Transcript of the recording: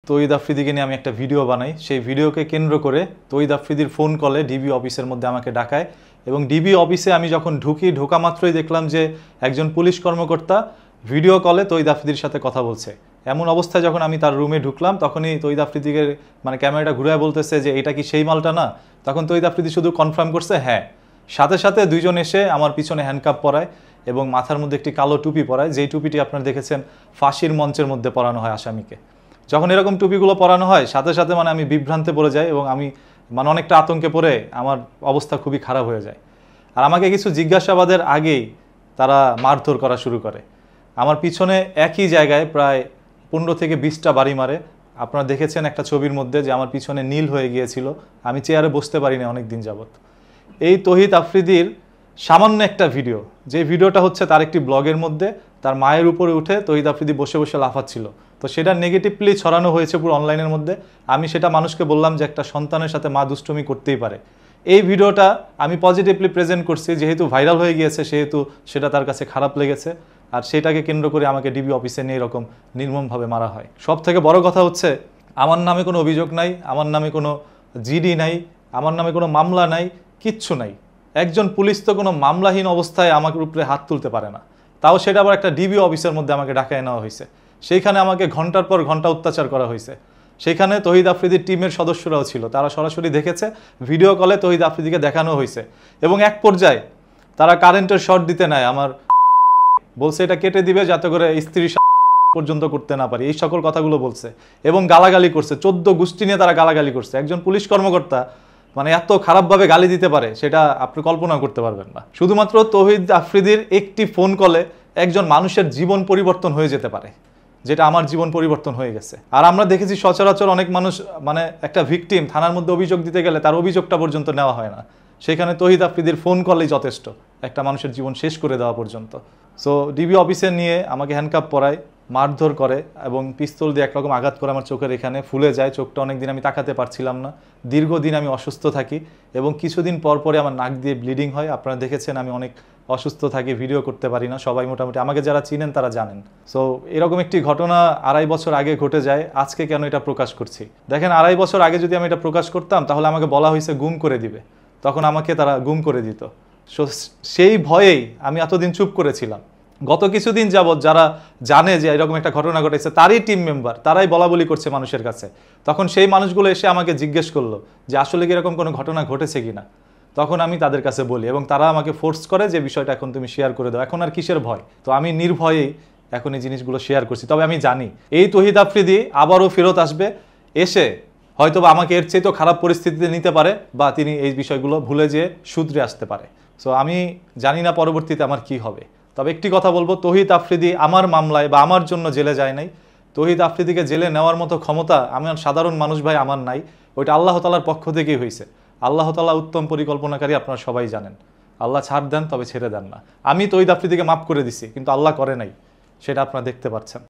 তৌহিদ আফ্রিদিকে নিয়ে আমি একটা ভিডিও বানাই। সেই ভিডিওকে কেন্দ্র করে তৌহিদ আফ্রিদির ফোন কলে ডিবি অফিসের মধ্যে আমাকে ডাকায় এবং ডিবি অফিসে আমি যখন ঢোকা মাত্রই দেখলাম যে একজন পুলিশ কর্মকর্তা ভিডিও কলে তৌহিদ আফ্রিদির সাথে কথা বলছে। এমন অবস্থায় যখন আমি তার রুমে ঢুকলাম তখনই তৌহিদ আফ্রিদিকে ক্যামেরাটা ঘুরায় বলতেছে যে এটা কি সেই মালটা না। তখন তৌহিদ আফ্রিদি শুধু কনফার্ম করছে হ্যাঁ। সাথে সাথে দুইজন এসে আমার পিছনে হ্যান্ডকাপ পরায় এবং মাথার মধ্যে একটি কালো টুপি পরায়, যেই টুপিটি আপনারা দেখেছেন ফাঁসির মঞ্চের মধ্যে পরানো হয় আসামিকে। যখন এরকম টুপিগুলো পরানো হয় সাথে সাথে আমি বিভ্রান্তে পড়ে যাই এবং আমি অনেকটা আতঙ্কে পড়ে আমার অবস্থা খুবই খারাপ হয়ে যায়। আর আমাকে কিছু জিজ্ঞাসাবাদের আগেই তারা মারধর করা শুরু করে। আমার পিছনে একই জায়গায় প্রায় 15 থেকে 20টা বাড়ি মারে। আপনারা দেখেছেন একটা ছবির মধ্যে যে আমার পিছনে নীল হয়ে গিয়েছিল, আমি চেয়ারে বসতে পারি না অনেক দিন যাবত। এই তৌহিদ আফ্রিদির সামান্য একটা ভিডিও, যে ভিডিওটা হচ্ছে তার একটি ব্লগের মধ্যে তার মায়ের উপরে উঠে তৌহিদ আফ্রিদি বসে বসে লাফাচ্ছিল। তো সেটা নেগেটিভলি ছড়ানো হয়েছে পুরো অনলাইনের মধ্যে। আমি সেটা মানুষকে বললাম যে একটা সন্তানের সাথে মা দুষ্টুমি করতেই পারে। এই ভিডিওটা আমি পজিটিভলি প্রেজেন্ট করছি, যেহেতু ভাইরাল হয়ে গিয়েছে সেহেতু সেটা তার কাছে খারাপ লেগেছে। আর সেটাকে কেন্দ্র করে আমাকে ডিবি অফিসে নিয়ে এরকম নির্মমভাবে মারা হয়। সব থেকে বড় কথা হচ্ছে আমার নামে কোনো অভিযোগ নাই, আমার নামে কোনো জিডি নাই, আমার নামে কোনো মামলা নাই, কিচ্ছু নাই। একজন পুলিশ তো কোনো মামলাহীন অবস্থায় আমার উপরে হাত তুলতে পারে না, তাও সেটা আবার একটা ডিবি অফিসের মধ্যে আমাকে ডাকায় নেওয়া হয়েছে। সেইখানে আমাকে ঘন্টার পর ঘন্টা অত্যাচার করা হয়েছে। সেখানে তৌহিদ আফ্রিদির টিমের সদস্যরাও ছিল, তারা সরাসরি দেখেছে, ভিডিও কলে তৌহিদ আফ্রিদিকে দেখানো হয়েছে এবং এক পর্যায়ে তারা কারেন্টের শর্ট দিতে নেয়, আমার বলছে এটা কেটে দিবে যাতে করে স্ত্রী পর্যন্ত করতে না পারি, এই সকল কথাগুলো বলছে এবং গালাগালি করছে। 14 গোষ্ঠী নিয়ে তারা গালাগালি করছে। একজন পুলিশ কর্মকর্তা এত খারাপভাবে গালি দিতে পারে সেটা আপনি কল্পনা করতে পারবেন না। শুধুমাত্র তৌহিদ আফ্রিদির একটি ফোন কলে একজন মানুষের জীবন পরিবর্তন হয়ে যেতে পারে, যেটা আমার জীবন পরিবর্তন হয়ে গেছে। আর আমরা দেখেছি সচরাচর অনেক মানুষ একটা ভিকটিম থানার মধ্যে অভিযোগ দিতে গেলে তার অভিযোগটা পর্যন্ত নেওয়া হয় না। সেখানে তৌহিদ আফ্রিদির ফোন কলেই যথেষ্ট একটা মানুষের জীবন শেষ করে দেওয়া পর্যন্ত। সো ডিবি অফিসে নিয়ে আমাকে হ্যান্ডকাপ পরায়, মারধর করে এবং পিস্তল দিয়ে একরকম আঘাত করে আমার চোখের এখানে ফুলে যায়। চোখটা অনেকদিন আমি তাকাতে পারছিলাম না। দীর্ঘদিন আমি অসুস্থ থাকি এবং কিছুদিন পর পরে আমার নাক দিয়ে ব্লিডিং হয়। আপনারা দেখেছেন আমি অনেক অসুস্থ থাকি, ভিডিও করতে পারি না, সবাই মোটামুটি আমাকে যারা চিনেন তারা জানেন। সো এরকম একটি ঘটনা 2.5 বছর আগে ঘটে যায়। আজকে কেন এটা প্রকাশ করছি? দেখেন 2.5 বছর আগে যদি আমি এটা প্রকাশ করতাম তাহলে আমাকে বলা হয়েছে গুম করে দিবে, তখন আমাকে তারা গুম করে দিত। সেই ভয়েই আমি এতদিন চুপ করেছিলাম। গত কিছুদিন যাবৎ যারা জানে যে এরকম একটা ঘটনা ঘটেছে তারই টিম মেম্বার, তারাই বলাবলি করছে মানুষের কাছে। তখন সেই মানুষগুলো এসে আমাকে জিজ্ঞেস করলো যে আসলে কি এরকম কোনো ঘটনা ঘটেছে কিনা। তখন আমি তাদের কাছে বলি এবং তারা আমাকে ফোর্স করে যে বিষয়টা এখন তুমি শেয়ার করে দাও। এখন আর কিসের ভয়? তো আমি নির্ভয়েই এখন এই জিনিসগুলো শেয়ার করছি। তবে আমি জানি এই তৌহিদ আফ্রিদি আবারও ফেরত আসবে, এসে হয়তো আমাকে এর চেয়ে তো খারাপ পরিস্থিতিতে নিতে পারে বা তিনি এই বিষয়গুলো ভুলে যেয়ে শুধরে আসতে পারে। সো আমি জানি না পরবর্তীতে আমার কি হবে। তবে একটি কথা বলবো, তৌহিদ আফ্রিদি আমার মামলায় বা আমার জন্য জেলে যায় নাই। তৌহিদ আফ্রিদিকে জেলে নেওয়ার মতো ক্ষমতা আমার সাধারণ মানুষ ভাই আমার নাই, ওইটা আল্লাহ তাআলার পক্ষ থেকেই হয়েছে। আল্লাহ তাআলা উত্তম পরিকল্পনাকারী, আপনারা সবাই জানেন। আল্লাহ ছাড় দেন তবে ছেড়ে দেন না। আমি তৌহিদ আফ্রিদিকে মাফ করে দিছি, কিন্তু আল্লাহ করে নাই, সেটা আপনারা দেখতে পাচ্ছেন।